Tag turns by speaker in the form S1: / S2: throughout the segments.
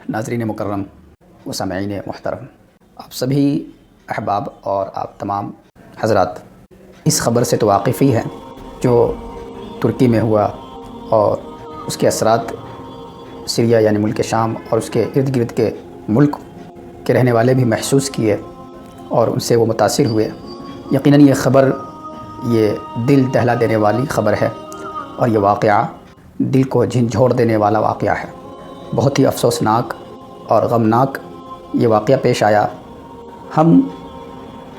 S1: ناظرین مکرم و سامعین محترم، آپ سبھی احباب اور آپ تمام حضرات اس خبر سے تو واقف ہی ہیں جو ترکی میں ہوا اور اس کے اثرات سیریا یعنی ملک شام اور اس کے ارد گرد کے ملک کے رہنے والے بھی محسوس کیے اور ان سے وہ متاثر ہوئے۔ یقیناً یہ خبر یہ دل دہلا دینے والی خبر ہے اور یہ واقعہ دل کو جھنجھوڑ دینے والا واقعہ ہے۔ بہت ہی افسوسناک اور غمناک یہ واقعہ پیش آیا۔ ہم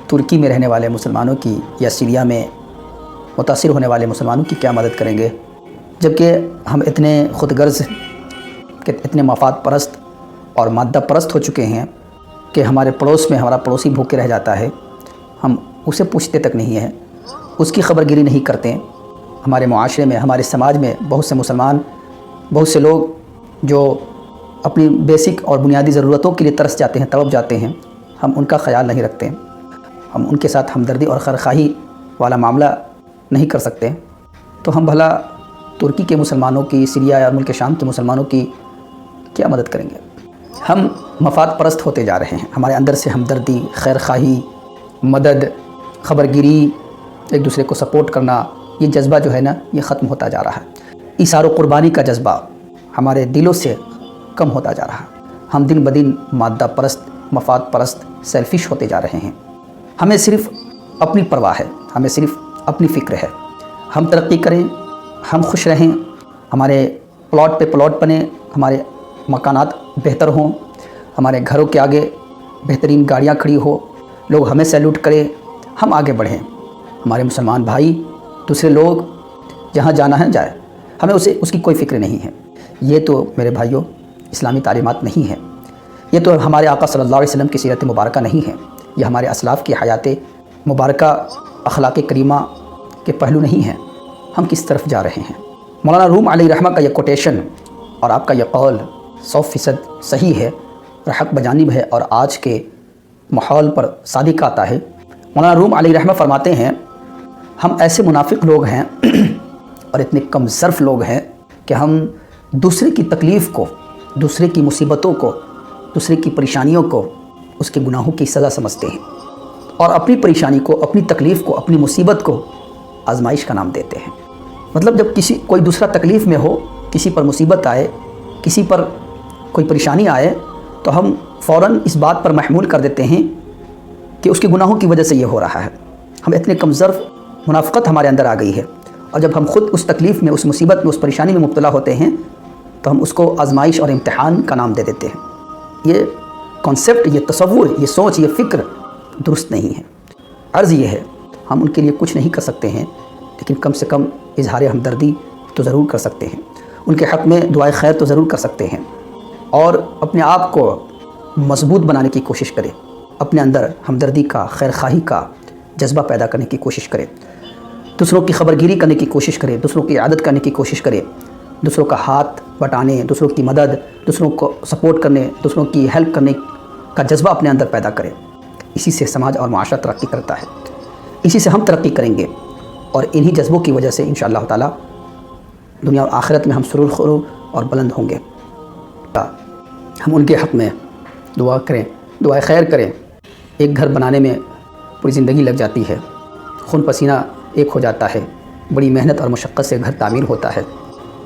S1: ترکی میں رہنے والے مسلمانوں کی یا سیریا میں متاثر ہونے والے مسلمانوں کی کیا مدد کریں گے، جبکہ ہم اتنے خود غرض اتنے مفاد پرست اور مادہ پرست ہو چکے ہیں کہ ہمارے پڑوس میں ہمارا پڑوسی بھوکے رہ جاتا ہے، ہم اسے پوچھتے تک نہیں ہیں، اس کی خبر گیری نہیں کرتے۔ ہمارے معاشرے میں، ہمارے سماج میں بہت سے مسلمان، بہت سے لوگ جو اپنی بیسک اور بنیادی ضرورتوں کے لیے ترس جاتے ہیں، تڑپ جاتے ہیں، ہم ان کا خیال نہیں رکھتے، ہم ان کے ساتھ ہمدردی اور خیرخواہی والا معاملہ نہیں کر سکتے، تو ہم بھلا ترکی کے مسلمانوں کی، سیریا یا ملک شام کے مسلمانوں کی کیا مدد کریں گے؟ ہم مفاد پرست ہوتے جا رہے ہیں، ہمارے اندر سے ہمدردی، خیرخواہی، مدد، خبر گیری، ایک دوسرے کو سپورٹ کرنا، یہ جذبہ جو ہے نا یہ ختم ہوتا جا رہا ہے۔ ایثار و قربانی کا جذبہ ہمارے دلوں سے کم ہوتا جا رہا ہے۔ ہم دن بدن مادہ پرست، مفاد پرست، سیلفش ہوتے جا رہے ہیں۔ ہمیں صرف اپنی پرواہ ہے، ہمیں صرف اپنی فکر ہے، ہم ترقی کریں، ہم خوش رہیں، ہمارے پلاٹ پہ پلاٹ بنے، ہمارے مکانات بہتر ہوں، ہمارے گھروں کے آگے بہترین گاڑیاں کھڑی ہو، لوگ ہمیں سیلوٹ کریں، ہم آگے بڑھیں، ہمارے مسلمان بھائی دوسرے لوگ جہاں جانا ہے جائے، ہمیں اس کی کوئی فکر نہیں ہے۔ یہ تو میرے بھائیوں اسلامی تعلیمات نہیں ہے، یہ تو ہمارے آقا صلی اللہ علیہ وسلم کی سیرت مبارکہ نہیں ہے، یہ ہمارے اسلاف کی حیات مبارکہ اخلاق کریمہ کے پہلو نہیں ہیں۔ ہم کس طرف جا رہے ہیں؟ مولانا روم علیہ رحمہ کا یہ کوٹیشن اور آپ کا یہ قول 100% صحیح ہے اور حق بجانب ہے اور آج کے ماحول پر صادق آتا ہے۔ مولانا روم علیہ رحمہ فرماتے ہیں، ہم ایسے منافق لوگ ہیں اور اتنے کم ظرف لوگ ہیں کہ ہم دوسرے کی تکلیف کو، دوسرے کی مصیبتوں کو، دوسرے کی پریشانیوں کو اس کے گناہوں کی سزا سمجھتے ہیں اور اپنی پریشانی کو، اپنی تکلیف کو، اپنی مصیبت کو آزمائش کا نام دیتے ہیں۔ مطلب جب کوئی دوسرا تکلیف میں ہو، کسی پر مصیبت آئے، کسی پر کوئی پریشانی آئے تو ہم فوراً اس بات پر محمول کر دیتے ہیں کہ اس کے گناہوں کی وجہ سے یہ ہو رہا ہے۔ ہم اتنے کم ظرف، منافقت ہمارے اندر آ گئی ہے، اور جب ہم خود اس تکلیف میں، اس مصیبت میں، اس پریشانی میں مبتلا ہوتے ہیں تو ہم اس کو آزمائش اور امتحان کا نام دے دیتے ہیں۔ یہ کانسیپٹ، یہ تصور، یہ سوچ، یہ فکر درست نہیں ہے۔ عرض یہ ہے، ہم ان کے لیے کچھ نہیں کر سکتے ہیں، لیکن کم سے کم اظہار ہمدردی تو ضرور کر سکتے ہیں، ان کے حق میں دعائے خیر تو ضرور کر سکتے ہیں، اور اپنے آپ کو مضبوط بنانے کی کوشش کریں، اپنے اندر ہمدردی کا، خیرخواہی کا جذبہ پیدا کرنے کی کوشش کریں، دوسروں کی خبر گیری کرنے کی کوشش کریں، دوسروں کی عادت کرنے کی کوشش کریں، دوسروں کا ہاتھ بٹانے، دوسروں کی مدد، دوسروں کو سپورٹ کرنے، دوسروں کی ہیلپ کرنے کا جذبہ اپنے اندر پیدا کریں۔ اسی سے سماج اور معاشرہ ترقی کرتا ہے، اسی سے ہم ترقی کریں گے، اور انہی جذبوں کی وجہ سے انشاءاللہ تعالی دنیا اور آخرت میں ہم سرور خرور اور بلند ہوں گے۔ ہم ان کے حق میں دعا کریں، دعائے خیر کریں۔ ایک گھر بنانے میں پوری زندگی لگ جاتی ہے، خون پسینہ ایک ہو جاتا ہے، بڑی محنت اور مشقت سے گھر تعمیر ہوتا ہے،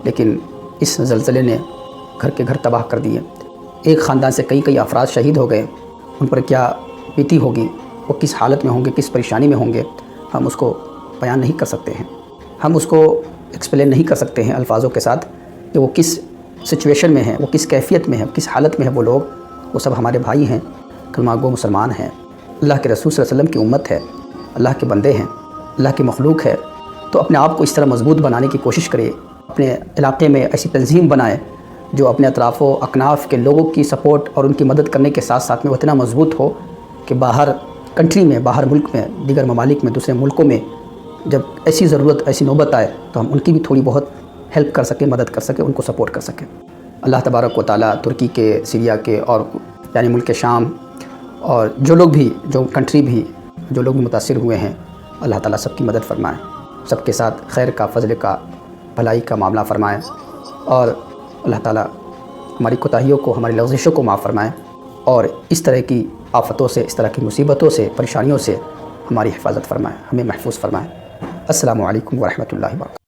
S1: لیکن اس زلزلے نے گھر کے گھر تباہ کر دیے۔ ایک خاندان سے کئی افراد شہید ہو گئے، ان پر کیا بیتی ہوگی، وہ کس حالت میں ہوں گے، کس پریشانی میں ہوں گے، ہم اس کو بیان نہیں کر سکتے ہیں، ہم اس کو ایکسپلین نہیں کر سکتے ہیں الفاظوں کے ساتھ کہ وہ کس سچویشن میں ہیں، وہ کس کیفیت میں ہیں، کس حالت میں ہیں وہ لوگ۔ وہ سب ہمارے بھائی ہیں، کلمہ گو مسلمان ہیں، اللہ کے رسول صلی اللہ علیہ وسلم کی امت ہے، اللہ کے بندے ہیں، اللہ کی مخلوق ہے۔ تو اپنے آپ کو اس طرح مضبوط بنانے کی کوشش کرے، اپنے علاقے میں ایسی تنظیم بنائے جو اپنے اطراف و اکناف کے لوگوں کی سپورٹ اور ان کی مدد کرنے کے ساتھ ساتھ میں وہ اتنا مضبوط ہو کہ باہر کنٹری میں، باہر ملک میں، دیگر ممالک میں، دوسرے ملکوں میں جب ایسی ضرورت، ایسی نوبت آئے تو ہم ان کی بھی تھوڑی بہت ہیلپ کر سکیں، مدد کر سکیں، ان کو سپورٹ کر سکیں۔ اللہ تبارک و تعالیٰ ترکی کے، سیریا کے اور یعنی ملک شام اور جو لوگ بھی، جو کنٹری بھی، جو لوگ بھی متاثر ہوئے ہیں، اللہ تعالیٰ سب کی مدد فرمائے، سب کے ساتھ خیر کا، فضل کا، بھلائی کا معاملہ فرمائے، اور اللہ تعالیٰ ہماری کوتاہیوں کو، ہماری لغزشوں کو معاف فرمائیں، اور اس طرح کی آفتوں سے، اس طرح کی مصیبتوں سے، پریشانیوں سے ہماری حفاظت فرمائیں، ہمیں محفوظ فرمائیں۔ السلام علیکم ورحمۃ اللہ وبرکاتہ۔